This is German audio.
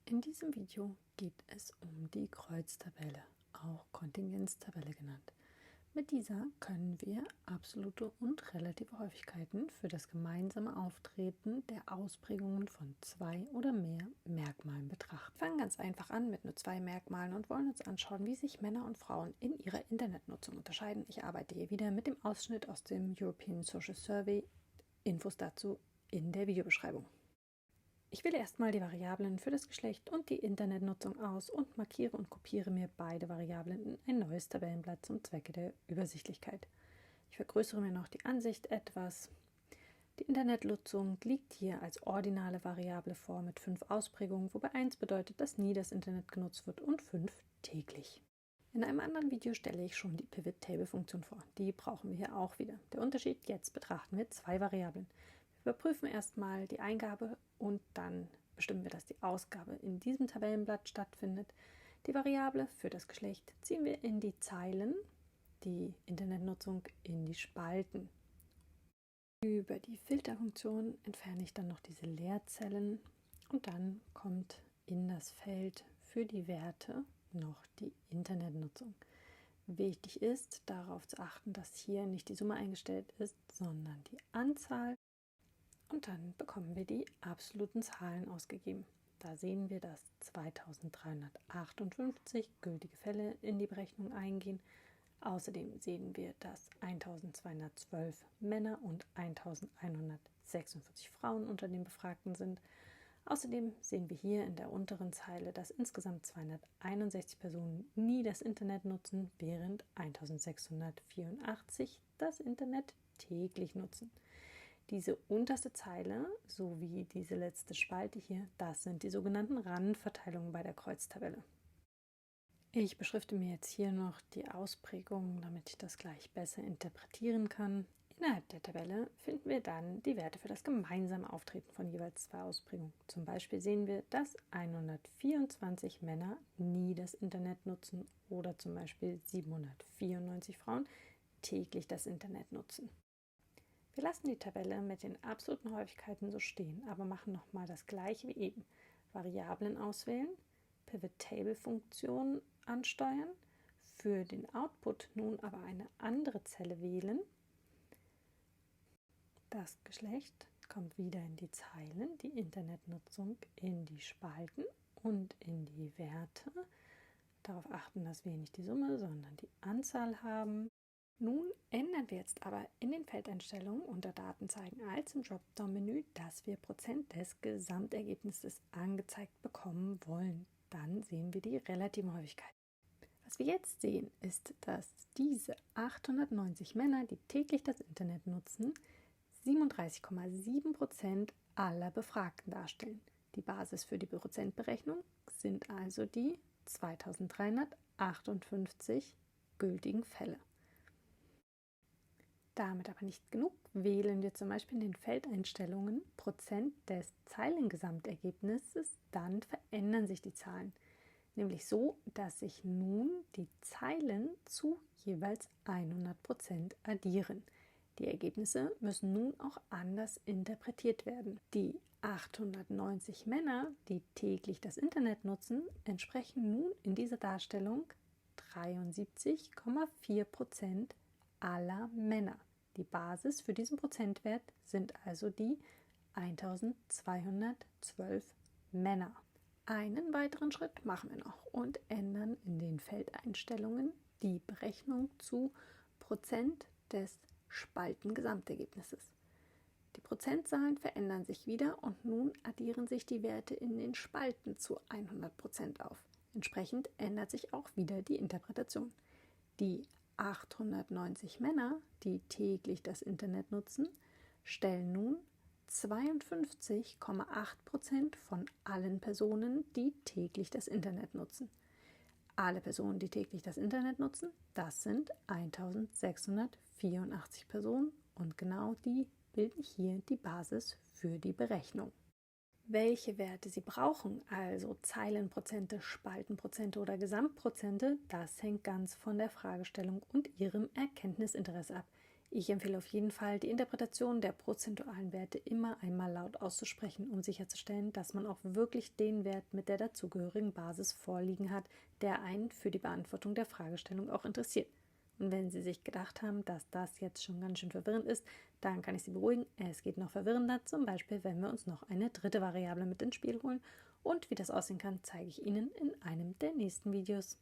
In diesem Video geht es um die Kreuztabelle, auch Kontingenztabelle genannt. Mit dieser können wir absolute und relative Häufigkeiten für das gemeinsame Auftreten der Ausprägungen von zwei oder mehr Merkmalen betrachten. Wir fangen ganz einfach an mit nur zwei Merkmalen und wollen uns anschauen, wie sich Männer und Frauen in ihrer Internetnutzung unterscheiden. Ich arbeite hier wieder mit dem Ausschnitt aus dem European Social Survey. Infos dazu in der Videobeschreibung. Ich wähle erstmal die Variablen für das Geschlecht und die Internetnutzung aus und markiere und kopiere mir beide Variablen in ein neues Tabellenblatt zum Zwecke der Übersichtlichkeit. Ich vergrößere mir noch die Ansicht etwas. Die Internetnutzung liegt hier als ordinale Variable vor mit 5 Ausprägungen, wobei 1 bedeutet, dass nie das Internet genutzt wird und 5 täglich. In einem anderen Video stelle ich schon die Pivot-Table-Funktion vor. Die brauchen wir hier auch wieder. Der Unterschied: jetzt betrachten wir zwei Variablen. Wir überprüfen erstmal die Eingabe und dann bestimmen wir, dass die Ausgabe in diesem Tabellenblatt stattfindet. Die Variable für das Geschlecht ziehen wir in die Zeilen, die Internetnutzung in die Spalten. Über die Filterfunktion entferne ich dann noch diese Leerzellen und dann kommt in das Feld für die Werte noch die Internetnutzung. Wichtig ist, darauf zu achten, dass hier nicht die Summe eingestellt ist, sondern die Anzahl. Und dann bekommen wir die absoluten Zahlen ausgegeben. Da sehen wir, dass 2358 gültige Fälle in die Berechnung eingehen. Außerdem sehen wir, dass 1212 Männer und 1146 Frauen unter den Befragten sind. Außerdem sehen wir hier in der unteren Zeile, dass insgesamt 261 Personen nie das Internet nutzen, während 1684 das Internet täglich nutzen. Diese unterste Zeile sowie diese letzte Spalte hier, das sind die sogenannten Randverteilungen bei der Kreuztabelle. Ich beschrifte mir jetzt hier noch die Ausprägungen, damit ich das gleich besser interpretieren kann. Innerhalb der Tabelle finden wir dann die Werte für das gemeinsame Auftreten von jeweils zwei Ausprägungen. Zum Beispiel sehen wir, dass 124 Männer nie das Internet nutzen oder zum Beispiel 794 Frauen täglich das Internet nutzen. Wir lassen die Tabelle mit den absoluten Häufigkeiten so stehen, aber machen nochmal das gleiche wie eben. Variablen auswählen, Pivot-Table-Funktion ansteuern, für den Output nun aber eine andere Zelle wählen. Das Geschlecht kommt wieder in die Zeilen, die Internetnutzung in die Spalten und in die Werte. Darauf achten, dass wir nicht die Summe, sondern die Anzahl haben. Nun ändern wir jetzt aber in den Feldeinstellungen unter Daten zeigen als im Dropdown-Menü, dass wir Prozent des Gesamtergebnisses angezeigt bekommen wollen. Dann sehen wir die relativen Häufigkeiten. Was wir jetzt sehen, ist, dass diese 890 Männer, die täglich das Internet nutzen, 37,7% aller Befragten darstellen. Die Basis für die Prozentberechnung sind also die 2358 gültigen Fälle. Damit aber nicht genug, wählen wir zum Beispiel in den Feldeinstellungen Prozent des Zeilengesamtergebnisses, dann verändern sich die Zahlen. Nämlich so, dass sich nun die Zeilen zu jeweils 100% addieren. Die Ergebnisse müssen nun auch anders interpretiet werden. Die 890 Männer, die täglich das Internet nutzen, entsprechen nun in dieser Darstellung 73,4% aller Männer. Die Basis für diesen Prozentwert sind also die 1212 Männer. Einen weiteren Schritt machen wir noch und ändern in den Feldeinstellungen die Berechnung zu Prozent des Spaltengesamtergebnisses. Die Prozentzahlen verändern sich wieder und nun addieren sich die Werte in den Spalten zu 100% auf. Entsprechend ändert sich auch wieder die Interpretation. Die 890 Männer, die täglich das Internet nutzen, stellen nun 52,8% von allen Personen, die täglich das Internet nutzen. Alle Personen, die täglich das Internet nutzen, das sind 1684 Personen und genau die bilden hier die Basis für die Berechnung. Welche Werte Sie brauchen, also Zeilenprozente, Spaltenprozente oder Gesamtprozente, das hängt ganz von der Fragestellung und Ihrem Erkenntnisinteresse ab. Ich empfehle auf jeden Fall, die Interpretation der prozentualen Werte immer einmal laut auszusprechen, um sicherzustellen, dass man auch wirklich den Wert mit der dazugehörigen Basis vorliegen hat, der einen für die Beantwortung der Fragestellung auch interessiert. Und wenn Sie sich gedacht haben, dass das jetzt schon ganz schön verwirrend ist, dann kann ich Sie beruhigen, es geht noch verwirrender, zum Beispiel, wenn wir uns noch eine dritte Variable mit ins Spiel holen. Und wie das aussehen kann, zeige ich Ihnen in einem der nächsten Videos.